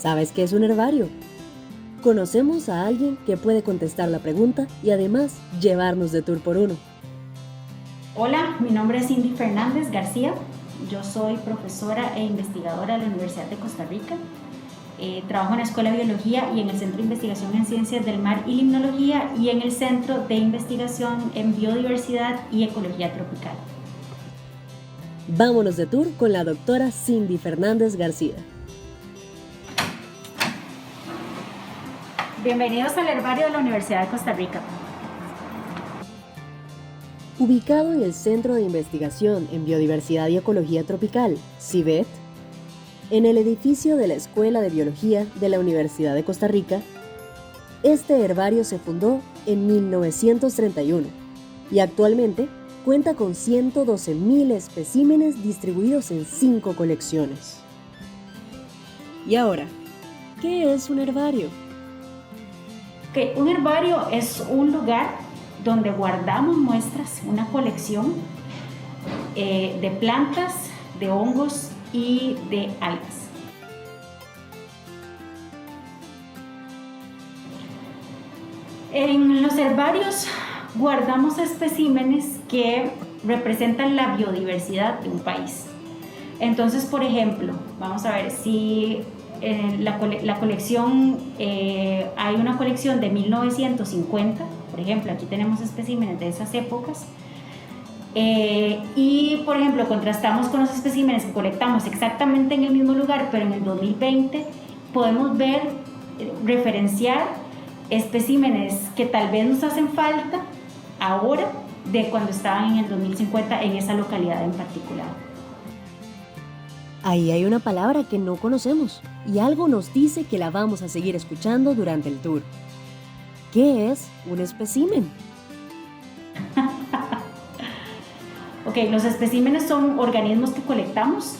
¿Sabes qué es un herbario? Conocemos a alguien que puede contestar la pregunta y además llevarnos de tour por uno. Hola, mi nombre es Cindy Fernández García. Yo soy profesora e investigadora de la Universidad de Costa Rica. Trabajo en la Escuela de Biología y en el Centro de Investigación en Ciencias del Mar y Limnología y en el Centro de Investigación en Biodiversidad y Ecología Tropical. Vámonos de tour con la doctora Cindy Fernández García. Bienvenidos al herbario de la Universidad de Costa Rica. Ubicado en el Centro de Investigación en Biodiversidad y Ecología Tropical, CIBET, en el edificio de la Escuela de Biología de la Universidad de Costa Rica, este herbario se fundó en 1931 y actualmente cuenta con 112.000 especímenes distribuidos en 5 colecciones. Y ahora, ¿qué es un herbario? Un herbario es un lugar donde guardamos muestras, una colección de plantas, de hongos y de algas. En los herbarios guardamos especímenes que representan la biodiversidad de un país. Entonces, por ejemplo, vamos a ver si en la colección, hay una colección de 1950, por ejemplo, aquí tenemos especímenes de esas épocas, y por ejemplo contrastamos con los especímenes que colectamos exactamente en el mismo lugar, pero en el 2020 podemos ver, referenciar especímenes que tal vez nos hacen falta ahora de cuando estaban en el 2050 en esa localidad en particular. Ahí hay una palabra que no conocemos y algo nos dice que la vamos a seguir escuchando durante el tour. ¿Qué es un espécimen? Ok, los especímenes son organismos que colectamos,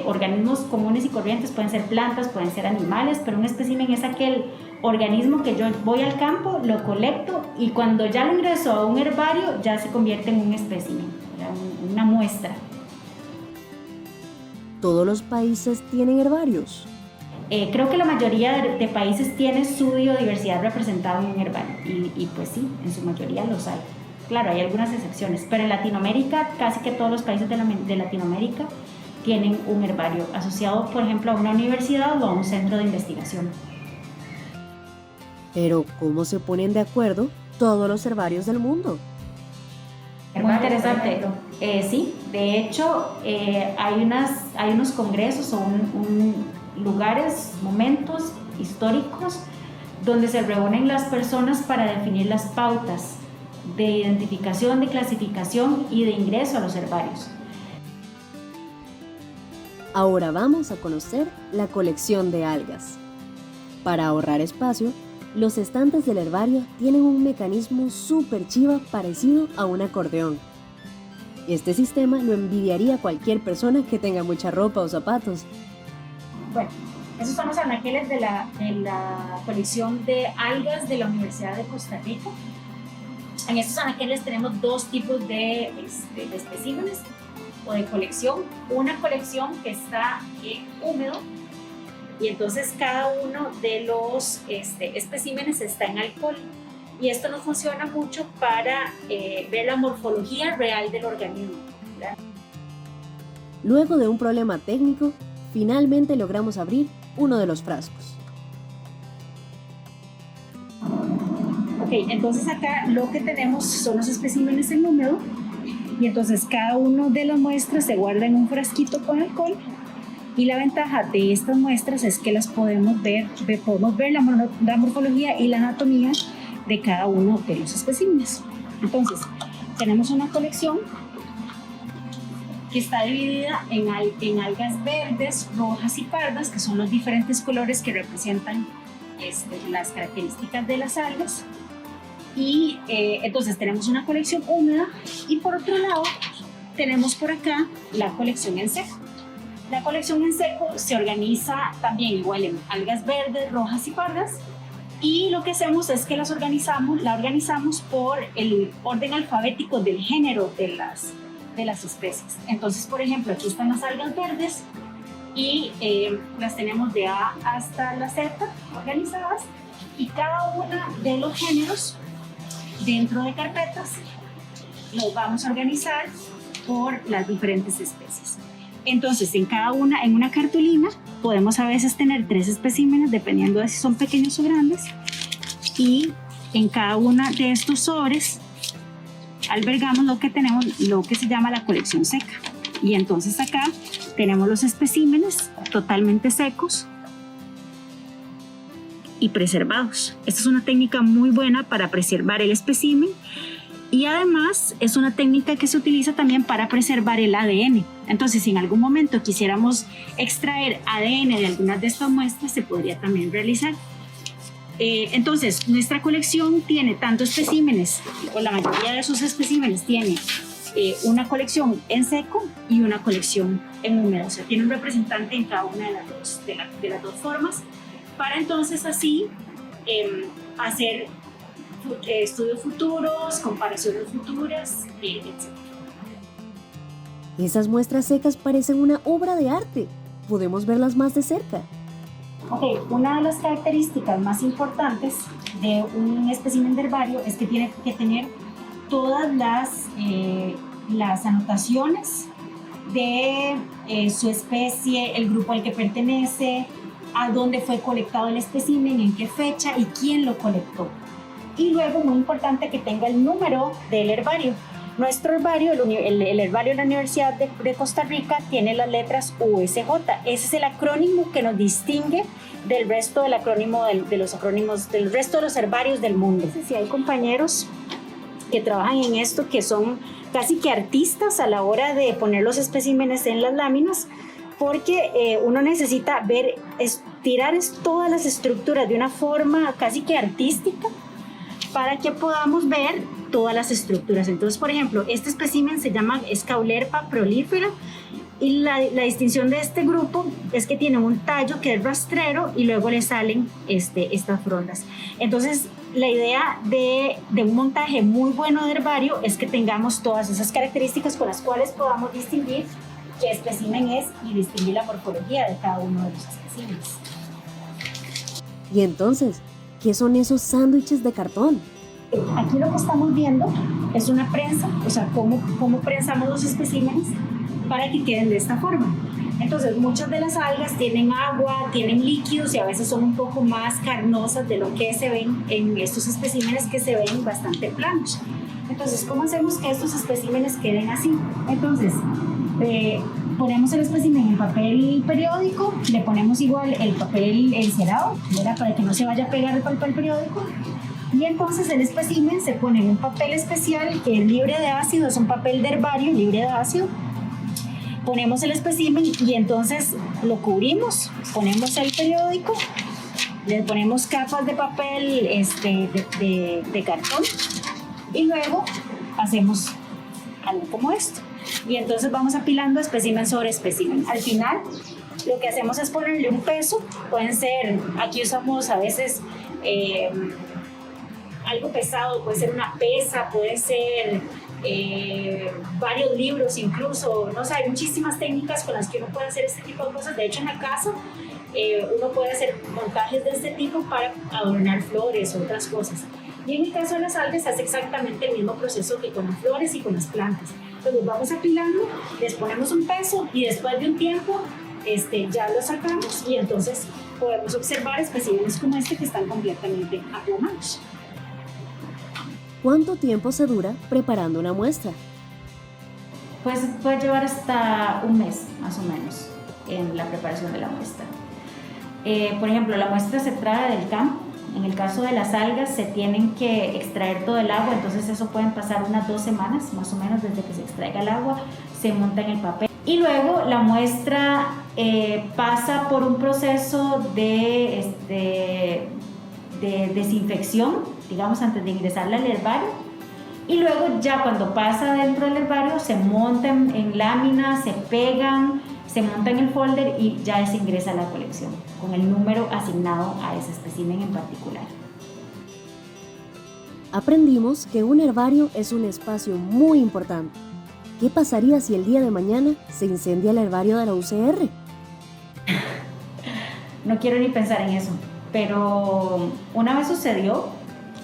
organismos comunes y corrientes, pueden ser plantas, pueden ser animales, pero un espécimen es aquel organismo que yo voy al campo, lo colecto y cuando ya lo ingreso a un herbario ya se convierte en un espécimen, una muestra. ¿Todos los países tienen herbarios? Creo que la mayoría de países tiene su biodiversidad representada en un herbario y pues sí, en su mayoría los hay. Claro, hay algunas excepciones, pero en Latinoamérica casi que todos los países de Latinoamérica tienen un herbario asociado, por ejemplo, a una universidad o a un centro de investigación. Pero, ¿cómo se ponen de acuerdo todos los herbarios del mundo? Muy interesante. Sí, de hecho, hay unos congresos o lugares, momentos históricos donde se reúnen las personas para definir las pautas de identificación, de clasificación y de ingreso a los herbarios. Ahora vamos a conocer la colección de algas. Para ahorrar espacio, los estantes del herbario tienen un mecanismo súper chiva parecido a un acordeón. Este sistema lo envidiaría cualquier persona que tenga mucha ropa o zapatos. Bueno, esos son los anaqueles de la colección de algas de la Universidad de Costa Rica. En estos anaqueles tenemos dos tipos de especímenes o de colección. Una colección que está húmedo y entonces cada uno de los especímenes está en alcohol. Y esto nos funciona mucho para ver la morfología real del organismo, ¿verdad? Luego de un problema técnico, finalmente logramos abrir uno de los frascos. Ok, entonces acá lo que tenemos son los especímenes en húmedo y entonces cada uno de las muestras se guarda en un frasquito con alcohol y la ventaja de estas muestras es que las podemos ver la morfología y la anatomía de cada uno de los especímenes. Entonces, tenemos una colección que está dividida en algas verdes, rojas y pardas, que son los diferentes colores que representan las características de las algas. Y entonces tenemos una colección húmeda y por otro lado tenemos por acá la colección en seco. La colección en seco se organiza también igual en algas verdes, rojas y pardas y lo que hacemos es que la organizamos por el orden alfabético del género de las especies. Entonces, por ejemplo, aquí están las algas verdes y las tenemos de A hasta la Z organizadas, y cada uno de los géneros dentro de carpetas los vamos a organizar por las diferentes especies. Entonces, en una cartulina podemos a veces tener 3 especímenes dependiendo de si son pequeños o grandes, y en cada uno de estos sobres albergamos lo que se llama la colección seca. Y entonces acá tenemos los especímenes totalmente secos y preservados. Esta es una técnica muy buena para preservar el espécimen, y además es una técnica que se utiliza también para preservar el ADN. Entonces, si en algún momento quisiéramos extraer ADN de algunas de estas muestras, se podría también realizar. Entonces, nuestra colección tiene tanto especímenes, o la mayoría de sus especímenes tiene una colección en seco y una colección en húmedo. O sea, tiene un representante en cada una de las dos formas, para entonces así hacer estudios futuros, comparaciones futuras, etc. Esas muestras secas parecen una obra de arte. Podemos verlas más de cerca. Ok, una de las características más importantes de un espécimen de herbario es que tiene que tener todas las anotaciones de su especie, el grupo al que pertenece, a dónde fue colectado el espécimen, en qué fecha y quién lo colectó. Y luego, muy importante, que tenga el número del herbario. Nuestro herbario, el herbario de la Universidad de Costa Rica, tiene las letras USJ. Ese es el acrónimo que nos distingue del resto del acrónimo de los acrónimos del resto de los herbarios del mundo. Si hay compañeros que trabajan en esto que son casi que artistas a la hora de poner los especímenes en las láminas, porque uno necesita tirar todas las estructuras de una forma casi que artística para que podamos ver todas las estructuras. Entonces, por ejemplo, este espécimen se llama Scaulerpa prolífera, y la distinción de este grupo es que tiene un tallo que es rastrero y luego le salen estas frondas. Entonces, la idea de un montaje muy bueno de herbario es que tengamos todas esas características con las cuales podamos distinguir qué espécimen es y distinguir la morfología de cada uno de los especímenes. Y entonces, ¿qué son esos sándwiches de cartón? Aquí lo que estamos viendo es una prensa, o sea, cómo prensamos los especímenes para que queden de esta forma. Entonces, muchas de las algas tienen agua, tienen líquidos y a veces son un poco más carnosas de lo que se ven en estos especímenes, que se ven bastante planos. Entonces, ¿cómo hacemos que estos especímenes queden así? Entonces, ponemos el espécimen en papel periódico, le ponemos igual el papel encerado, ¿verdad? Para que no se vaya a pegar el papel periódico. Y entonces el espécimen se pone en un papel especial que es libre de ácido, es un papel de herbario libre de ácido. Ponemos el espécimen y entonces lo cubrimos, ponemos el periódico, le ponemos capas de papel de cartón, y luego hacemos algo como esto. Y entonces vamos apilando espécimen sobre espécimen. Al final, lo que hacemos es ponerle un peso. Pueden ser, aquí usamos a veces algo pesado, puede ser una pesa, puede ser varios libros incluso, no sé, hay muchísimas técnicas con las que uno puede hacer este tipo de cosas. De hecho, en la casa uno puede hacer montajes de este tipo para adornar flores o otras cosas. Y en el caso de las algas hace exactamente el mismo proceso que con las flores y con las plantas. Entonces vamos apilando, les ponemos un peso y después de un tiempo ya lo sacamos, y entonces podemos observar especímenes como este que están completamente aplanados. ¿Cuánto tiempo se dura preparando una muestra? Pues puede llevar hasta un mes, más o menos, en la preparación de la muestra. Por ejemplo, la muestra se trae del campo. En el caso de las algas se tienen que extraer todo el agua, entonces eso pueden pasar unas 2 semanas, más o menos, desde que se extraiga el agua, se monta en el papel. Y luego la muestra pasa por un proceso de desinfección, digamos, antes de ingresarla al herbario, y luego ya cuando pasa dentro del herbario se montan en láminas, se pegan, se monta en el folder y ya se ingresa a la colección con el número asignado a ese espécimen en particular. Aprendimos que un herbario es un espacio muy importante. ¿Qué pasaría si el día de mañana se incendia el herbario de la UCR? No quiero ni pensar en eso, pero una vez sucedió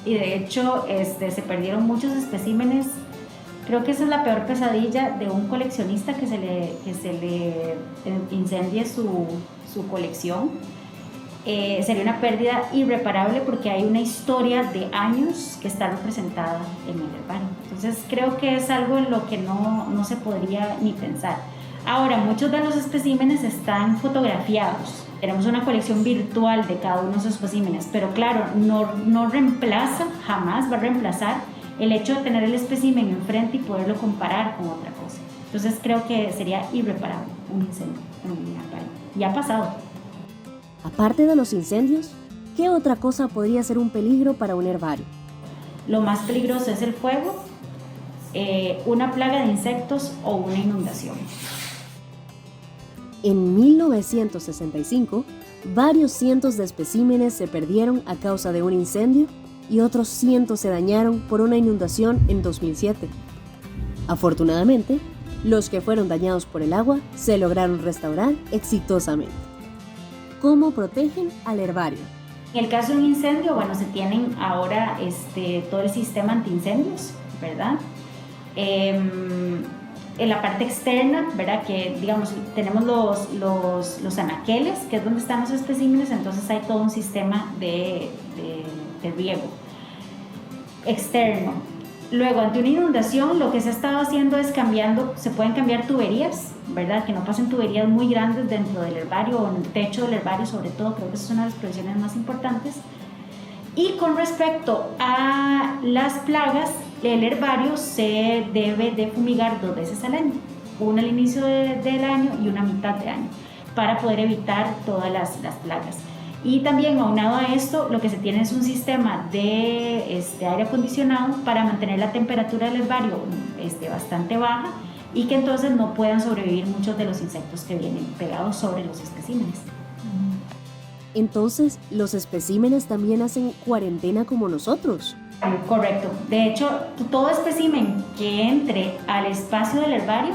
y de hecho se perdieron muchos especímenes. Creo que esa es la peor pesadilla de un coleccionista, que se le incendie su colección. Sería una pérdida irreparable porque hay una historia de años que está representada en el herbario. Entonces creo que es algo en lo que no se podría ni pensar. Ahora, muchos de los especímenes están fotografiados. Tenemos una colección virtual de cada uno de esos especímenes, pero claro, no reemplaza, jamás va a reemplazar el hecho de tener el espécimen enfrente y poderlo comparar con otra cosa. Entonces creo que sería irreparable un incendio en un herbario. Y ha pasado. Aparte de los incendios, ¿qué otra cosa podría ser un peligro para un herbario? Lo más peligroso es el fuego, una plaga de insectos o una inundación. En 1965, varios cientos de especímenes se perdieron a causa de un incendio y otros cientos se dañaron por una inundación en 2007. Afortunadamente, los que fueron dañados por el agua se lograron restaurar exitosamente. ¿Cómo protegen al herbario? En el caso de un incendio, bueno, se tienen ahora todo el sistema antiincendios, ¿verdad? En la parte externa, ¿verdad? Que digamos, tenemos los anaqueles, que es donde están los especímenes, entonces hay todo un sistema de riego externo. Luego, ante una inundación, lo que se ha estado haciendo es se pueden cambiar tuberías, ¿verdad? Que no pasen tuberías muy grandes dentro del herbario o en el techo del herbario, sobre todo, creo que esa es una de las previsiones más importantes. Y con respecto a las plagas, el herbario se debe de fumigar 2 veces al año, una al inicio del año y una a mitad de año, para poder evitar todas las plagas. Y también, aunado a esto, lo que se tiene es un sistema de aire acondicionado para mantener la temperatura del herbario bastante baja y que entonces no puedan sobrevivir muchos de los insectos que vienen pegados sobre los especímenes. Entonces, ¿los especímenes también hacen cuarentena como nosotros? Correcto. De hecho, todo espécimen que entre al espacio del herbario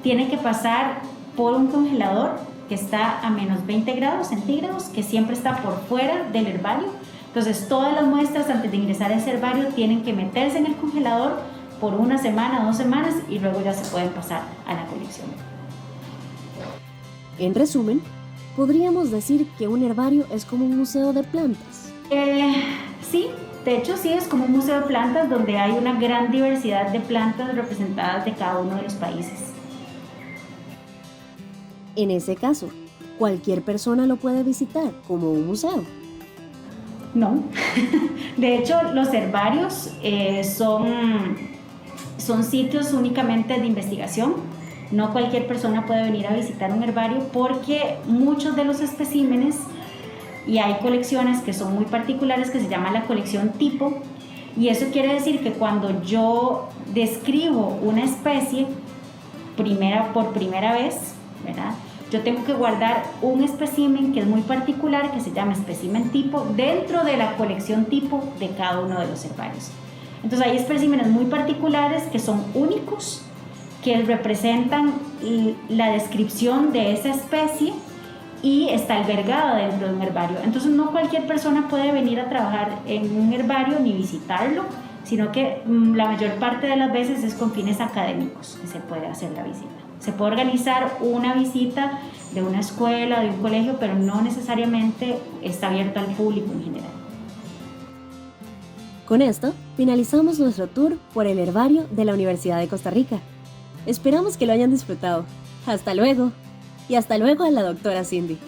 tiene que pasar por un congelador que está a menos 20 grados centígrados, que siempre está por fuera del herbario. Entonces, todas las muestras antes de ingresar a ese herbario tienen que meterse en el congelador por 1 semana, 2 semanas y luego ya se pueden pasar a la colección. En resumen, ¿podríamos decir que un herbario es como un museo de plantas? Sí, de hecho sí, es como un museo de plantas donde hay una gran diversidad de plantas representadas de cada uno de los países. En ese caso, ¿cualquier persona lo puede visitar como un museo? No, de hecho los herbarios son sitios únicamente de investigación. No cualquier persona puede venir a visitar un herbario porque muchos de los especímenes, y hay colecciones que son muy particulares que se llama la colección tipo, y eso quiere decir que cuando yo describo una especie por primera vez, ¿verdad? Yo tengo que guardar un espécimen que es muy particular, que se llama espécimen tipo, dentro de la colección tipo de cada uno de los herbarios. Entonces hay especímenes muy particulares que son únicos, que representan la descripción de esa especie y está albergada dentro de un herbario. Entonces no cualquier persona puede venir a trabajar en un herbario ni visitarlo, sino que la mayor parte de las veces es con fines académicos que se puede hacer la visita. Se puede organizar una visita de una escuela, de un colegio, pero no necesariamente está abierto al público en general. Con esto, finalizamos nuestro tour por el herbario de la Universidad de Costa Rica. Esperamos que lo hayan disfrutado. ¡Hasta luego! Y hasta luego a la doctora Cindy.